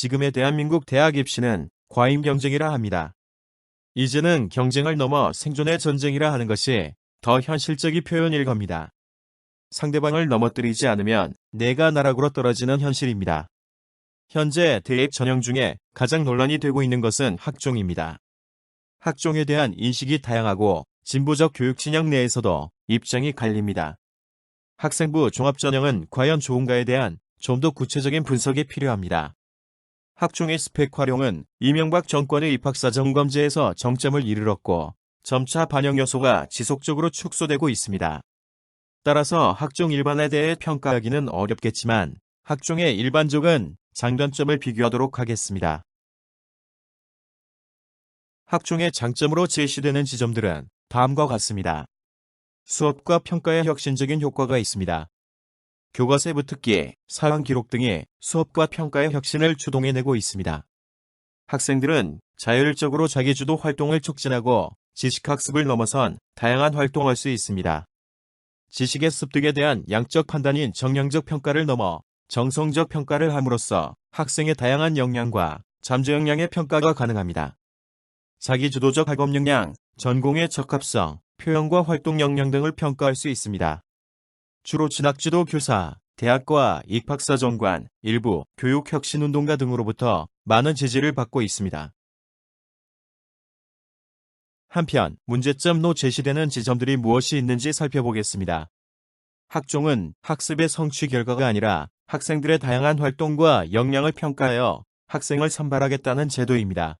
지금의 대한민국 대학 입시는 과잉 경쟁이라 합니다. 이제는 경쟁을 넘어 생존의 전쟁이라 하는 것이 더 현실적인 표현일 겁니다. 상대방을 넘어뜨리지 않으면 내가 나락으로 떨어지는 현실입니다. 현재 대입 전형 중에 가장 논란이 되고 있는 것은 학종입니다. 학종에 대한 인식이 다양하고 진보적 교육 진영 내에서도 입장이 갈립니다. 학생부 종합전형은 과연 좋은가에 대한 좀 더 구체적인 분석이 필요합니다. 학종의 스펙 활용은 이명박 정권의 입학사정검제에서 정점을 이르렀고 점차 반영 요소가 지속적으로 축소되고 있습니다. 따라서 학종 일반에 대해 평가하기는 어렵겠지만 학종의 일반적인 장단점을 비교하도록 하겠습니다. 학종의 장점으로 제시되는 지점들은 다음과 같습니다. 수업과 평가에 혁신적인 효과가 있습니다. 교과서 붙듣기, 사원 기록 등이 수업과 평가의 혁신을 추동해내고 있습니다. 학생들은 자율적으로 자기주도 활동을 촉진하고 지식학습을 넘어선 다양한 활동할 수 있습니다. 지식의 습득에 대한 양적 판단인 정량적 평가를 넘어 정성적 평가를 함으로써 학생의 다양한 역량과 잠재 역량의 평가가 가능합니다. 자기주도적 학업 역량, 전공의 적합성, 표현과 활동 역량 등을 평가할 수 있습니다. 주로 진학지도 교사, 대학과 입학사정관, 일부 교육혁신운동가 등으로부터 많은 지지를 받고 있습니다. 한편 문제점로 제시되는 지점들이 무엇이 있는지 살펴보겠습니다. 학종은 학습의 성취 결과가 아니라 학생들의 다양한 활동과 역량을 평가하여 학생을 선발하겠다는 제도입니다.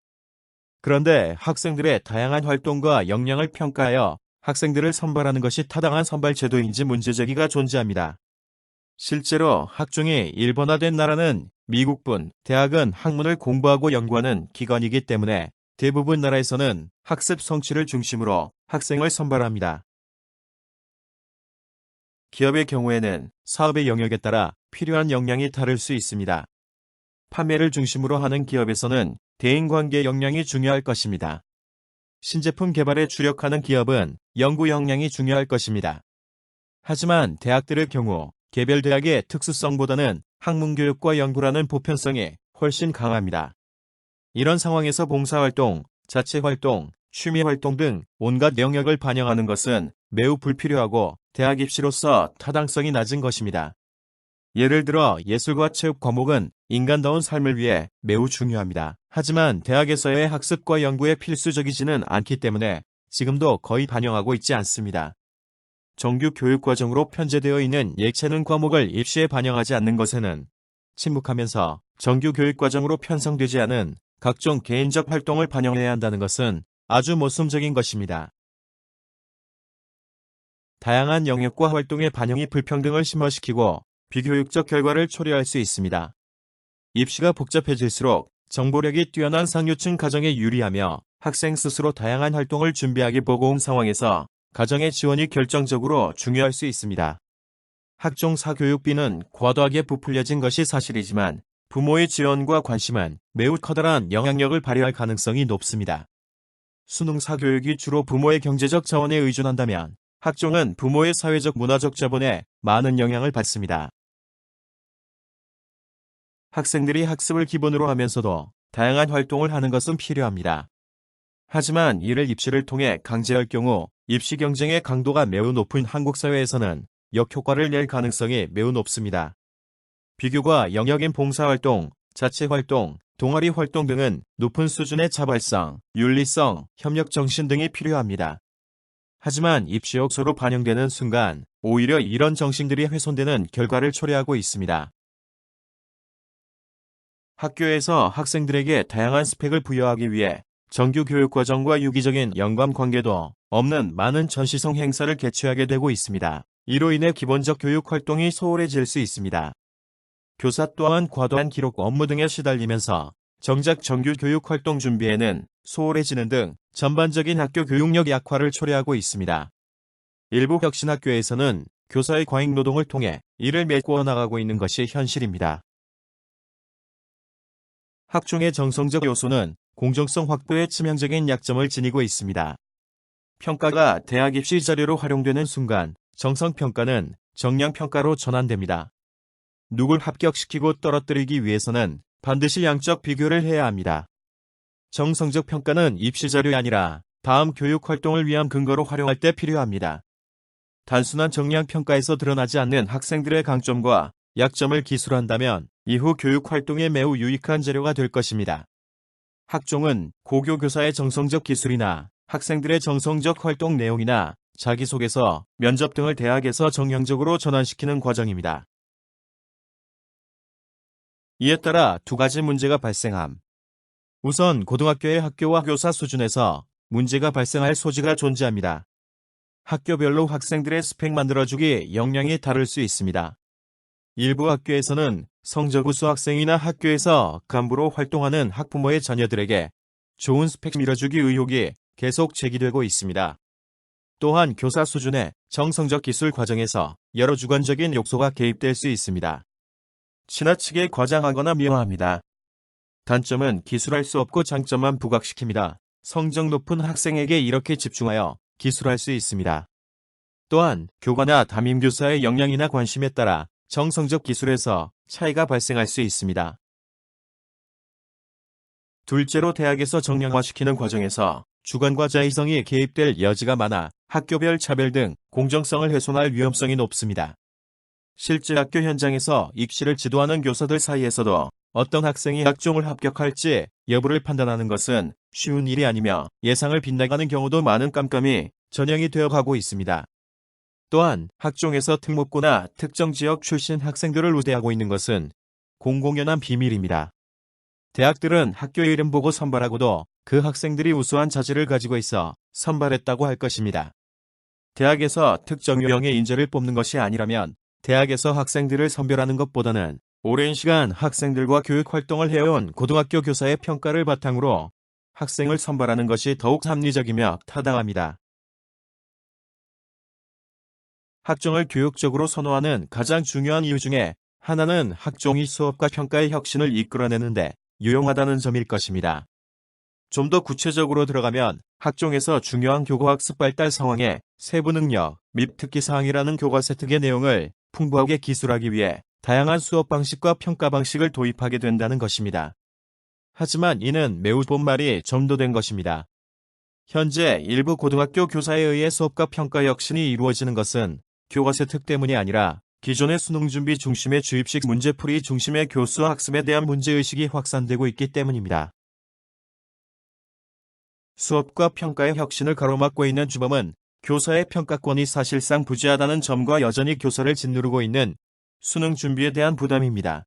그런데 학생들의 다양한 활동과 역량을 평가하여 학생들을 선발하는 것이 타당한 선발 제도인지 문제제기가 존재합니다. 실제로 학종이 일본화된 나라는 미국뿐, 대학은 학문을 공부하고 연구하는 기관이기 때문에 대부분 나라에서는 학습 성취를 중심으로 학생을 선발합니다. 기업의 경우에는 사업의 영역에 따라 필요한 역량이 다를 수 있습니다. 판매를 중심으로 하는 기업에서는 대인관계 역량이 중요할 것입니다. 신제품 개발에 주력하는 기업은 연구 역량이 중요할 것입니다. 하지만 대학들의 경우 개별 대학의 특수성보다는 학문교육과 연구라는 보편성이 훨씬 강합니다. 이런 상황에서 봉사활동, 자체활동, 취미활동 등 온갖 영역을 반영하는 것은 매우 불필요하고 대학 입시로서 타당성이 낮은 것입니다. 예를 들어 예술과 체육 과목은 인간다운 삶을 위해 매우 중요합니다. 하지만 대학에서의 학습과 연구에 필수적이지는 않기 때문에 지금도 거의 반영하고 있지 않습니다. 정규 교육과정으로 편제되어 있는 예체능 과목을 입시에 반영하지 않는 것에는 침묵하면서 정규 교육과정으로 편성되지 않은 각종 개인적 활동을 반영해야 한다는 것은 아주 모순적인 것입니다. 다양한 영역과 활동의 반영이 불평등을 심화시키고 비교육적 결과를 초래할 수 있습니다. 입시가 복잡해질수록 정보력이 뛰어난 상류층 가정에 유리하며 학생 스스로 다양한 활동을 준비하기 버거운 상황에서 가정의 지원이 결정적으로 중요할 수 있습니다. 학종 사교육비는 과도하게 부풀려진 것이 사실이지만 부모의 지원과 관심은 매우 커다란 영향력을 발휘할 가능성이 높습니다. 수능 사교육이 주로 부모의 경제적 자원에 의존한다면 학종은 부모의 사회적 문화적 자본에 많은 영향을 받습니다. 학생들이 학습을 기본으로 하면서도 다양한 활동을 하는 것은 필요합니다. 하지만 이를 입시를 통해 강제할 경우 입시 경쟁의 강도가 매우 높은 한국 사회에서는 역효과를 낼 가능성이 매우 높습니다. 비교과 영역인 봉사활동, 자체활동, 동아리 활동 등은 높은 수준의 자발성, 윤리성, 협력정신 등이 필요합니다. 하지만 입시 요소로 반영되는 순간 오히려 이런 정신들이 훼손되는 결과를 초래하고 있습니다. 학교에서 학생들에게 다양한 스펙을 부여하기 위해 정규 교육과정과 유기적인 연관관계도 없는 많은 전시성 행사를 개최하게 되고 있습니다. 이로 인해 기본적 교육 활동이 소홀해질 수 있습니다. 교사 또한 과도한 기록 업무 등에 시달리면서 정작 정규 교육 활동 준비에는 소홀해지는 등 전반적인 학교 교육력 약화를 초래하고 있습니다. 일부 혁신학교에서는 교사의 과잉 노동을 통해 이를 메꾸어 나가고 있는 것이 현실입니다. 학종의 정성적 요소는 공정성 확보에 치명적인 약점을 지니고 있습니다. 평가가 대학 입시 자료로 활용되는 순간 정성평가는 정량평가로 전환됩니다. 누굴 합격시키고 떨어뜨리기 위해서는 반드시 양적 비교를 해야 합니다. 정성적 평가는 입시 자료가 아니라 다음 교육 활동을 위한 근거로 활용할 때 필요합니다. 단순한 정량 평가에서 드러나지 않는 학생들의 강점과 약점을 기술한다면 이후 교육 활동에 매우 유익한 자료가 될 것입니다. 학종은 고교 교사의 정성적 기술이나 학생들의 정성적 활동 내용이나 자기소개서, 면접 등을 대학에서 정량적으로 전환시키는 과정입니다. 이에 따라 두 가지 문제가 발생함. 우선 고등학교의 학교와 교사 수준에서 문제가 발생할 소지가 존재합니다. 학교별로 학생들의 스펙 만들어주기 역량이 다를 수 있습니다. 일부 학교에서는 성적 우수 학생이나 학교에서 간부로 활동하는 학부모의 자녀들에게 좋은 스펙 밀어주기 의혹이 계속 제기되고 있습니다. 또한 교사 수준의 정성적 기술 과정에서 여러 주관적인 요소가 개입될 수 있습니다. 지나치게 과장하거나 미화합니다. 단점은 기술할 수 없고 장점만 부각시킵니다. 성적 높은 학생에게 이렇게 집중하여 기술할 수 있습니다. 또한 교과나 담임교사의 역량이나 관심에 따라 정성적 기술에서 차이가 발생할 수 있습니다. 둘째로 대학에서 정량화시키는 과정에서 주관과 자의성이 개입될 여지가 많아 학교별 차별 등 공정성을 훼손할 위험성이 높습니다. 실제 학교 현장에서 입시를 지도하는 교사들 사이에서도 어떤 학생이 학종을 합격할지 여부를 판단하는 것은 쉬운 일이 아니며 예상을 빗나가는 경우도 많은 깜깜이 전형이 되어가고 있습니다. 또한 학종에서 특목고나 특정 지역 출신 학생들을 우대하고 있는 것은 공공연한 비밀입니다. 대학들은 학교 이름 보고 선발하고도 그 학생들이 우수한 자질을 가지고 있어 선발했다고 할 것입니다. 대학에서 특정 유형의 인재를 뽑는 것이 아니라면 대학에서 학생들을 선별하는 것보다는 오랜 시간 학생들과 교육 활동을 해온 고등학교 교사의 평가를 바탕으로 학생을 선발하는 것이 더욱 합리적이며 타당합니다. 학종을 교육적으로 선호하는 가장 중요한 이유 중에 하나는 학종이 수업과 평가의 혁신을 이끌어내는데 유용하다는 점일 것입니다. 좀 더 구체적으로 들어가면 학종에서 중요한 교과학습 발달 상황의 세부 능력 및 특기사항이라는 교과세 특의 내용을 풍부하게 기술하기 위해 다양한 수업 방식과 평가 방식을 도입하게 된다는 것입니다. 하지만 이는 매우 본말이 점도된 것입니다. 현재 일부 고등학교 교사에 의해 수업과 평가 혁신이 이루어지는 것은 교과세 특 때문이 아니라 기존의 수능 준비 중심의 주입식 문제풀이 중심의 교수 학습에 대한 문제의식이 확산되고 있기 때문입니다. 수업과 평가의 혁신을 가로막고 있는 주범은 교사의 평가권이 사실상 부재하다는 점과 여전히 교사를 짓누르고 있는 수능 준비에 대한 부담입니다.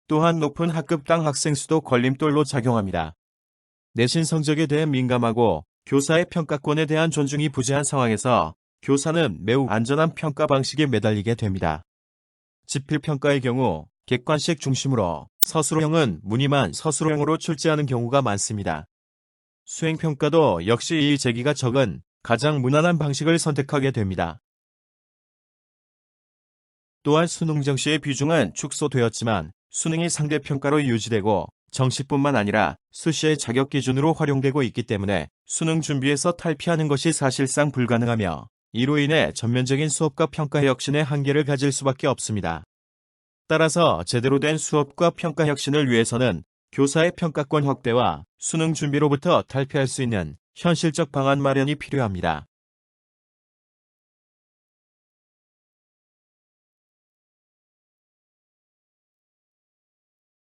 또한 높은 학급당 학생 수도 걸림돌로 작용합니다. 내신 성적에 대해 민감하고 교사의 평가권에 대한 존중이 부재한 상황에서 교사는 매우 안전한 평가 방식에 매달리게 됩니다. 지필평가의 경우 객관식 중심으로 서술형은 무늬만 서술형으로 출제하는 경우가 많습니다. 수행평가도 역시 이의 제기가 적은 가장 무난한 방식을 선택하게 됩니다. 또한 수능 정시의 비중은 축소되었지만 수능이 상대평가로 유지되고 정시뿐만 아니라 수시의 자격 기준으로 활용되고 있기 때문에 수능 준비에서 탈피하는 것이 사실상 불가능하며 이로 인해 전면적인 수업과 평가 혁신의 한계를 가질 수밖에 없습니다. 따라서 제대로 된 수업과 평가 혁신을 위해서는 교사의 평가권 확대와 수능 준비로부터 탈피할 수 있는 현실적 방안 마련이 필요합니다.